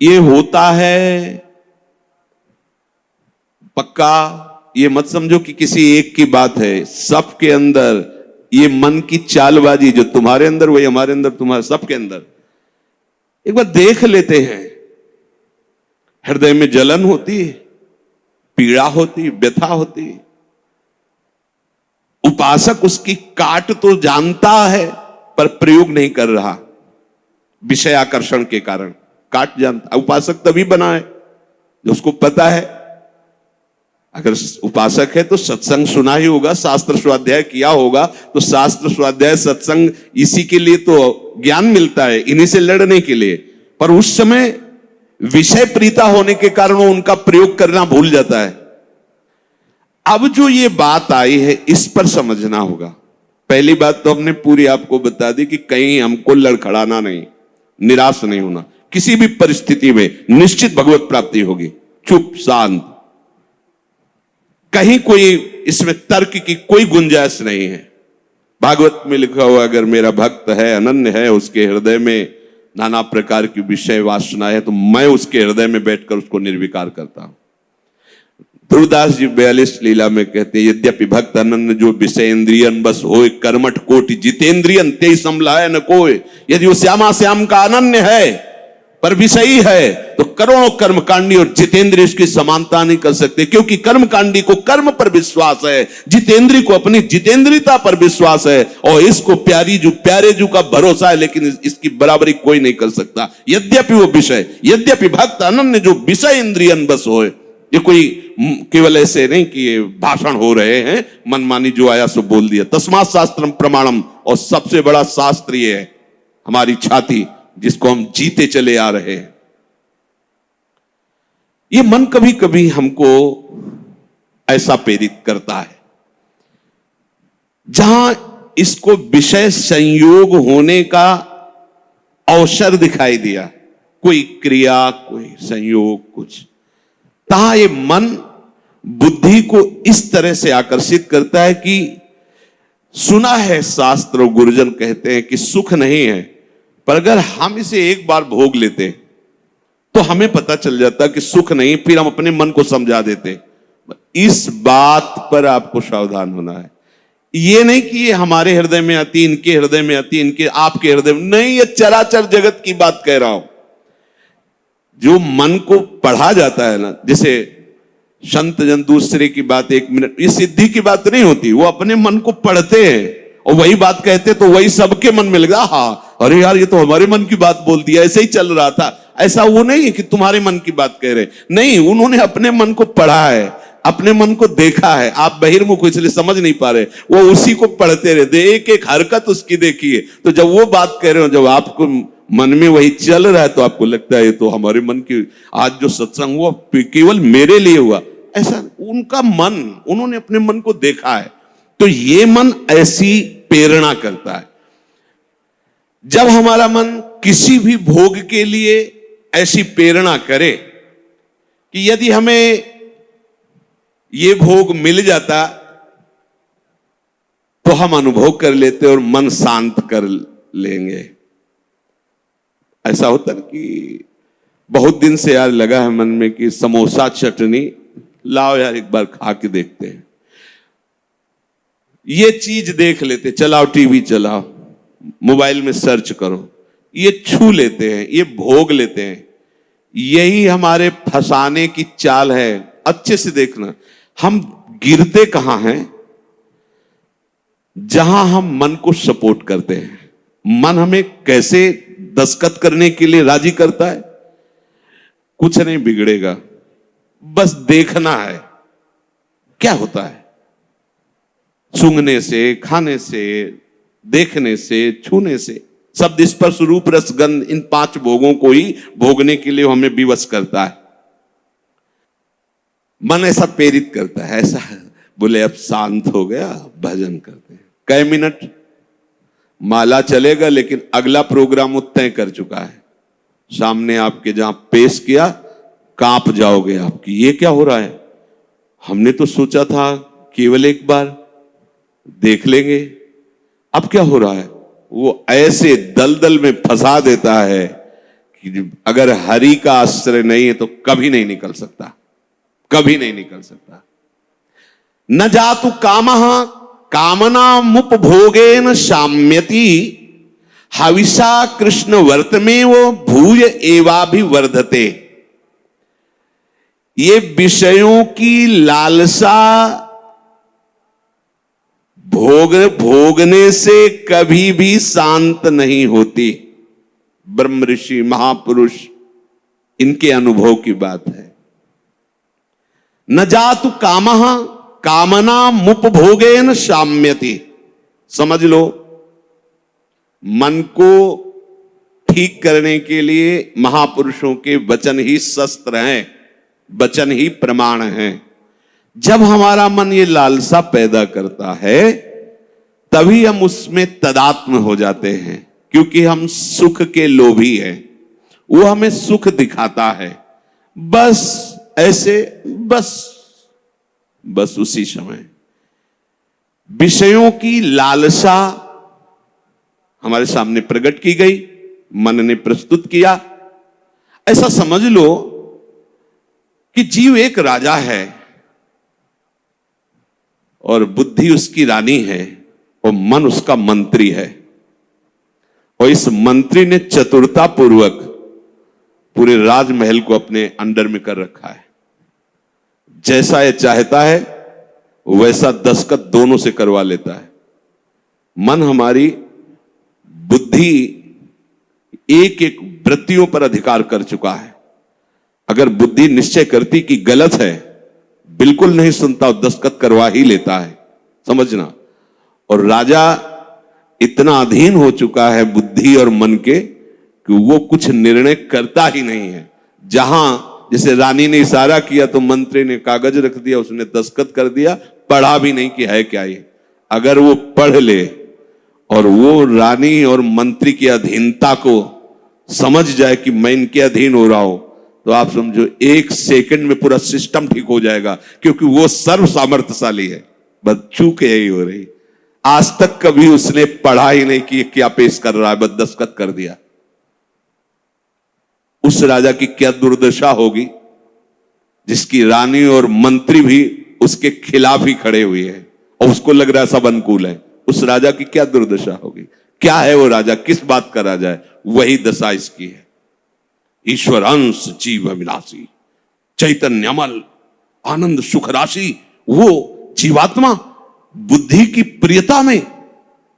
ये होता है पक्का, ये मत समझो कि किसी एक की बात है, सबके अंदर ये मन की चालबाजी जो तुम्हारे अंदर वही हमारे अंदर, तुम्हारे सबके अंदर। एक बार देख लेते हैं, हृदय में जलन होती है, पीड़ा होती, व्यथा होती, उपासक उसकी काट तो जानता है पर प्रयोग नहीं कर रहा, विषय आकर्षण के कारण काट जानता। उपासक तभी बना है जो उसको पता है। अगर उपासक है तो सत्संग सुना ही होगा, शास्त्र स्वाध्याय किया होगा, तो शास्त्र स्वाध्याय सत्संग इसी के लिए तो ज्ञान मिलता है, इन्हीं से लड़ने के लिए। पर उस समय विषय प्रीता होने के कारण वो उनका प्रयोग करना भूल जाता है। अब जो ये बात आई है इस पर समझना होगा। पहली बात तो हमने पूरी आपको बता दी कि कहीं हमको लड़खड़ाना नहीं, निराश नहीं होना, किसी भी परिस्थिति में निश्चित भगवत प्राप्ति होगी। चुप शांत, कहीं कोई इसमें तर्क की कोई गुंजाइश नहीं है। भागवत में लिखा हुआ, अगर मेरा भक्त है, अनन्य है, उसके हृदय में नाना प्रकार की विषय वासना है, तो मैं उसके हृदय में बैठकर उसको निर्विकार करता हूं। ध्रुवदास जी 42 लीला में कहते हैं, यद्यपि भक्त अनन्य जो विषय इंद्रियन बस होए, कर्मठ कोटि जितेंद्रियन ते संभलाय न कोय। यदि वो श्यामा श्याम का अनन्य है पर विषयी है तो करोड़ों कर्मकांडी और जितेंद्रिय उसकी समानता नहीं कर सकते, क्योंकि कर्मकांडी को कर्म पर विश्वास है, जितेंद्रिय को अपनी जितेंद्रियता पर विश्वास है, और इसको प्यारे जू का भरोसा है, लेकिन इसकी बराबरी कोई नहीं कर सकता। यद्यपि वो विषय, यद्यपि भक्त अनन्य जो विषय इंद्रियन बस होए। ये कोई केवल ऐसे नहीं कि ये भाषण हो रहे हैं, मनमानी जो आया सो बोल दिया। तस्मात् शास्त्रम प्रमाणम, और सबसे बड़ा शास्त्र ये है हमारी छाती, जिसको हम जीते चले आ रहे हैं। ये मन कभी कभी हमको ऐसा प्रेरित करता है, जहां इसको विषय संयोग होने का अवसर दिखाई दिया, कोई क्रिया, कोई संयोग, कुछ, तहां ये मन बुद्धि को इस तरह से आकर्षित करता है कि सुना है शास्त्र और गुरुजन कहते हैं कि सुख नहीं है, पर अगर हम इसे एक बार भोग लेते तो हमें पता चल जाता कि सुख नहीं, फिर हम अपने मन को समझा देते। इस बात पर आपको सावधान होना है। ये नहीं कि ये हमारे हृदय में आती, इनके हृदय में आती, इनके आपके हृदय में नहीं, ये चराचर जगत की बात कह रहा हूं। जो मन को पढ़ा जाता है ना, जैसे संत जन दूसरे की बात 1 मिनट, ये सिद्धि की बात नहीं होती, वो अपने मन को पढ़ते हैं और वही बात कहते, तो वही सबके मन में लगा, हाँ अरे यार ये तो हमारे मन की बात बोल दिया, ऐसे ही चल रहा था। ऐसा वो नहीं है कि तुम्हारे मन की बात कह रहे, नहीं, उन्होंने अपने मन को पढ़ा है, अपने मन को देखा है। आप बहिर्मुख इसलिए समझ नहीं पा रहे, वो उसी को पढ़ते रहते, एक एक हरकत उसकी देखिए। तो जब वो बात कह रहे हो, जब आपको मन में वही चल रहा है, तो आपको लगता है ये तो हमारे मन की, आज जो सत्संग हुआ केवल मेरे लिए हुआ। ऐसा उनका मन, उन्होंने अपने मन को देखा है। तो ये मन ऐसी प्रेरणा करता है। जब हमारा मन किसी भी भोग के लिए ऐसी प्रेरणा करे कि यदि हमें ये भोग मिल जाता तो हम अनुभव कर लेते और मन शांत कर लेंगे। ऐसा होता है कि बहुत दिन से यार लगा है मन में कि समोसा चटनी लाओ यार, एक बार खा के देखते हैं। ये चीज देख लेते, चलाओ टीवी चलाओ, मोबाइल में सर्च करो, ये छू लेते हैं, ये भोग लेते हैं। यही हमारे फंसाने की चाल है। अच्छे से देखना, हम गिरते कहां हैं? जहां हम मन को सपोर्ट करते हैं। मन हमें कैसे दस्तखत करने के लिए राजी करता है? कुछ नहीं बिगड़ेगा, बस देखना है क्या होता है। सूंघने से, खाने से, देखने से, छूने से, शब्द स्पर्श रूप रस गंध, इन 5 भोगों को ही भोगने के लिए हमें विवश करता है। मन ऐसा प्रेरित करता है, ऐसा बोले अब शांत हो गया, भजन करते हैं। कई मिनट माला चलेगा, लेकिन अगला प्रोग्राम वो तय कर चुका है। सामने आपके जहां पेश किया, कांप जाओगे आपकी, ये क्या हो रहा है? हमने तो सोचा था केवल एक बार देख लेंगे, अब क्या हो रहा है? वो ऐसे दलदल में फंसा देता है कि अगर हरि का आश्रय नहीं है तो कभी नहीं निकल सकता, कभी नहीं निकल सकता। न जातु कामः कामनामुपभोगेन शाम्यति हविषा कृष्ण वर्तमेव भूय एवाभिवर्धते। ये विषयों की लालसा भोगने से कभी भी शांत नहीं होती। ब्रह्म ऋषि महापुरुष इनके अनुभव की बात है। न जातु कामः कामनामुपभोगेन शाम्यति। समझ लो, मन को ठीक करने के लिए महापुरुषों के वचन ही शस्त्र हैं, वचन ही प्रमाण हैं। जब हमारा मन ये लालसा पैदा करता है तभी हम उसमें तदात्म हो जाते हैं, क्योंकि हम सुख के लोभी हैं। वो हमें सुख दिखाता है, बस ऐसे, बस उसी समय विषयों की लालसा हमारे सामने प्रकट की गई, मन ने प्रस्तुत किया। ऐसा समझ लो कि जीव एक राजा है और बुद्धि उसकी रानी है और मन उसका मंत्री है, और इस मंत्री ने चतुरता पूर्वक पूरे राजमहल को अपने अंडर में कर रखा है। जैसा यह चाहता है वैसा दस्तखत दोनों से करवा लेता है। मन, हमारी बुद्धि एक एक वृत्तियों पर अधिकार कर चुका है। अगर बुद्धि निश्चय करती कि गलत है, बिल्कुल नहीं सुनता और दस्तखत करवा ही लेता है, समझना। और राजा इतना अधीन हो चुका है बुद्धि और मन के कि वो कुछ निर्णय करता ही नहीं है। जहां जैसे रानी ने इशारा किया तो मंत्री ने कागज रख दिया, उसने दस्तखत कर दिया, पढ़ा भी नहीं कि है क्या ये। अगर वो पढ़ ले और वो रानी और मंत्री की अधीनता को समझ जाए कि मैं इनके अधीन हो रहा हूं, तो आप समझो 1 सेकंड में पूरा सिस्टम ठीक हो जाएगा, क्योंकि वो सर्व सामर्थ्यशाली है। बस चूक यही हो रही, आज तक कभी उसने पढ़ा ही नहीं कि क्या पेश कर रहा है, बस दस्तखत कर दिया। उस राजा की क्या दुर्दशा होगी जिसकी रानी और मंत्री भी उसके खिलाफ ही खड़े हुए हैं और उसको लग रहा है सब अनुकूल है। उस राजा की क्या दुर्दशा होगी। क्या है वो राजा, किस बात का राजा है? वही दशा इसकी है। ईश्वर अंश जीव अविनाशी चैतन्यमल आनंद सुख राशि। वो जीवात्मा बुद्धि की प्रियता में,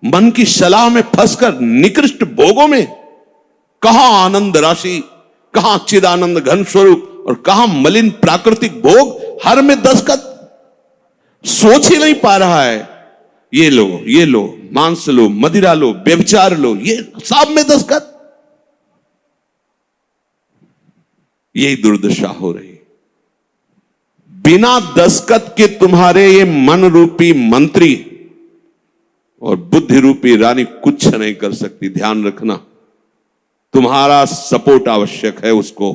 मन की सलाह में फंसकर निकृष्ट भोगों में, कहां आनंद राशि, कहां चिदानंद घन स्वरूप और कहां मलिन प्राकृतिक भोग, हर में दस्तखत। सोच ही नहीं पा रहा है। ये लो, मांस लो, मदिरा लो, व्यभिचार लो, ये सब में दस्तखत। यही दुर्दशा हो रही। बिना दस्तखत के तुम्हारे ये मन रूपी मंत्री और बुद्धि रूपी रानी कुछ नहीं कर सकती। ध्यान रखना, तुम्हारा सपोर्ट आवश्यक है उसको,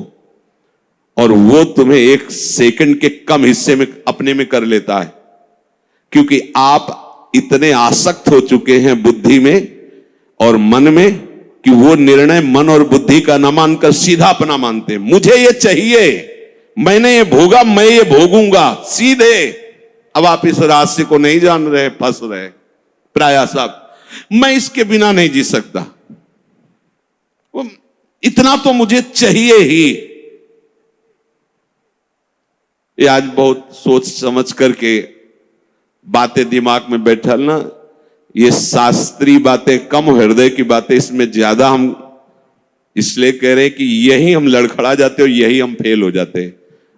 और वो तुम्हें 1 सेकंड के कम हिस्से में अपने में कर लेता है, क्योंकि आप इतने आसक्त हो चुके हैं बुद्धि में और मन में कि वो निर्णय मन और बुद्धि का न मानकर सीधा अपना मानते हैं। मुझे ये चाहिए, मैंने ये भोगा, मैं ये भोगूंगा, सीधे। अब आप इस रास्ते को नहीं जान रहे, फंस रहे प्राय साहब। मैं इसके बिना नहीं जी सकता, वो इतना तो मुझे चाहिए ही। ये आज बहुत सोच समझ करके बातें दिमाग में बैठल ना, ये शास्त्रीय बातें कम, हृदय की बातें इसमें ज्यादा हम इसलिए कह रहे हैं कि यही हम लड़खड़ा जाते और यही हम फेल हो जाते हैं,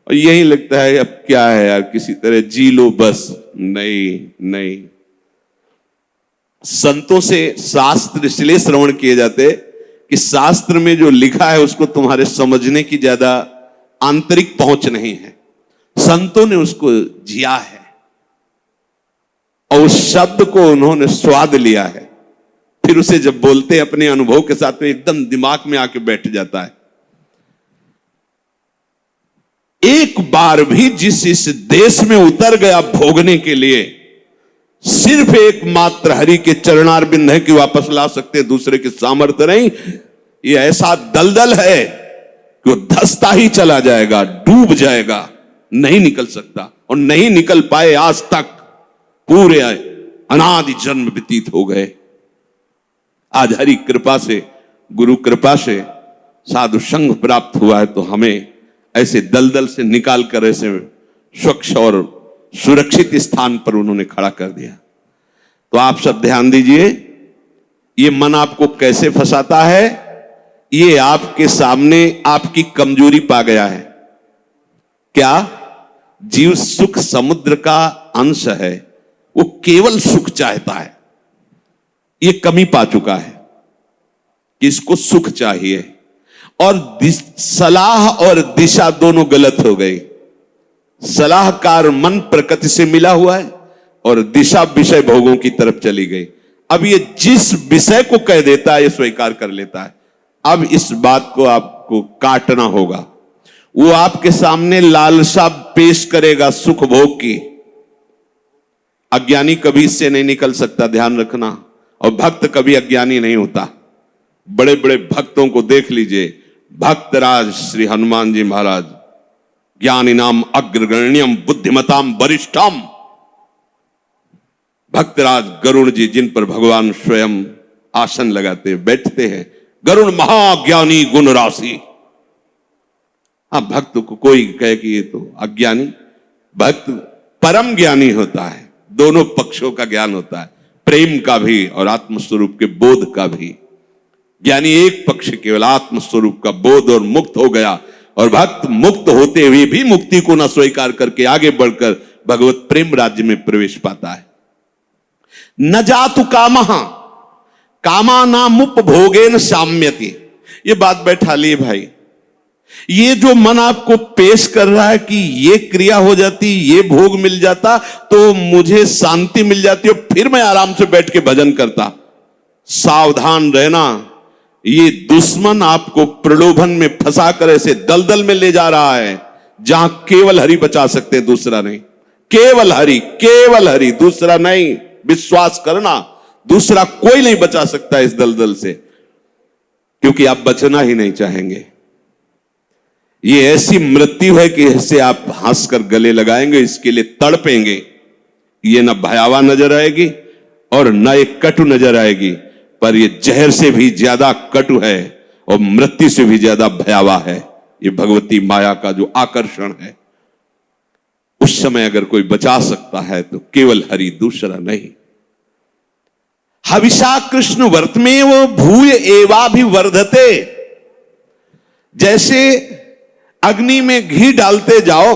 और यही लगता है अब क्या है यार, किसी तरह जी लो बस। नहीं, संतों से शास्त्र इसलिए श्रवण किए जाते कि शास्त्र में जो लिखा है उसको तुम्हारे समझने की ज्यादा आंतरिक पहुंच नहीं है। संतों ने उसको जिया है और उस शब्द को उन्होंने स्वाद लिया है, फिर उसे जब बोलते हैं अपने अनुभव के साथ में एकदम दिमाग में आके बैठ जाता है। एक बार भी जिस इस देश में उतर गया भोगने के लिए, सिर्फ एकमात्र हरि के चरणारविंद है कि वापस ला सकते, दूसरे की सामर्थ्य नहीं। ये ऐसा दलदल है कि वो धंसता ही चला जाएगा, डूब जाएगा, नहीं निकल सकता, और नहीं निकल पाए आज तक। पूरे अनादि जन्म व्यतीत हो गए। आज हरि कृपा से, गुरु कृपा से साधु संग प्राप्त हुआ है, तो हमें ऐसे दलदल से निकाल कर ऐसे स्वच्छ और सुरक्षित स्थान पर उन्होंने खड़ा कर दिया। तो आप सब ध्यान दीजिए, ये मन आपको कैसे फंसाता है। ये आपके सामने आपकी कमजोरी पा गया है। क्या? जीव सुख समुद्र का अंश है, वो केवल सुख चाहता है। ये कमी पा चुका है कि इसको सुख चाहिए, और सलाह और दिशा दोनों गलत हो गई। सलाहकार मन प्रकृति से मिला हुआ है और दिशा विषय भोगों की तरफ चली गई। अब ये जिस विषय को कह देता है ये स्वीकार कर लेता है। अब इस बात को आपको काटना होगा। वो आपके सामने लालसा पेश करेगा सुख भोग की। अज्ञानी कभी इससे नहीं निकल सकता, ध्यान रखना। और भक्त कभी अज्ञानी नहीं होता। बड़े बड़े भक्तों को देख लीजिए। भक्तराज श्री हनुमान जी महाराज, ज्ञानी नाम अग्रगण्यम बुद्धिमताम वरिष्ठम। भक्तराज गरुण जी, जिन पर भगवान स्वयं आसन लगाते बैठते हैं। गरुण महाज्ञानी गुण राशि। हाँ, भक्त को कोई कहे कि ये तो अज्ञानी, भक्त परम ज्ञानी होता है। दोनों पक्षों का ज्ञान होता है, प्रेम का भी और आत्मस्वरूप के बोध का भी। ज्ञानी एक पक्ष केवल आत्मस्वरूप का बोध और मुक्त हो गया, और भक्त मुक्त होते हुए भी मुक्ति को न स्वीकार करके आगे बढ़कर भगवत प्रेम राज्य में प्रवेश पाता है। न जातु कामः कामानामुपभोगेन साम्यति। ये बात बैठा लिए भाई। ये जो मन आपको पेश कर रहा है कि ये क्रिया हो जाती, ये भोग मिल जाता तो मुझे शांति मिल जाती और फिर मैं आराम से बैठ के भजन करता। सावधान रहना, ये दुश्मन आपको प्रलोभन में फंसा कर ऐसे दलदल में ले जा रहा है जहां केवल हरि बचा सकते हैं, दूसरा नहीं। केवल हरि, केवल हरि, दूसरा नहीं। विश्वास करना, दूसरा कोई नहीं बचा सकता इस दलदल से, क्योंकि आप बचना ही नहीं चाहेंगे। ये ऐसी मृत्यु है कि इससे आप हंसकर गले लगाएंगे, इसके लिए तड़पेंगे। ये न भयावह नजर आएगी और न एक कटु नजर आएगी, पर ये जहर से भी ज्यादा कटु है और मृत्यु से भी ज्यादा भयावह है। ये भगवती माया का जो आकर्षण है। उस समय अगर कोई बचा सकता है तो केवल हरि, दूसरा नहीं। हविषा कृष्ण वर्तमेव भूय एवाभिवर्धते। जैसे अग्नि में घी डालते जाओ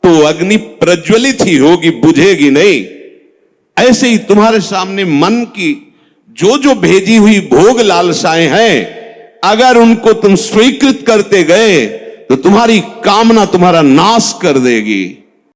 तो अग्नि प्रज्वलित ही होगी, बुझेगी नहीं। ऐसे ही तुम्हारे सामने मन की जो जो भेजी हुई भोग लालसाएं हैं, अगर उनको तुम स्वीकृत करते गए तो तुम्हारी कामना तुम्हारा नाश कर देगी।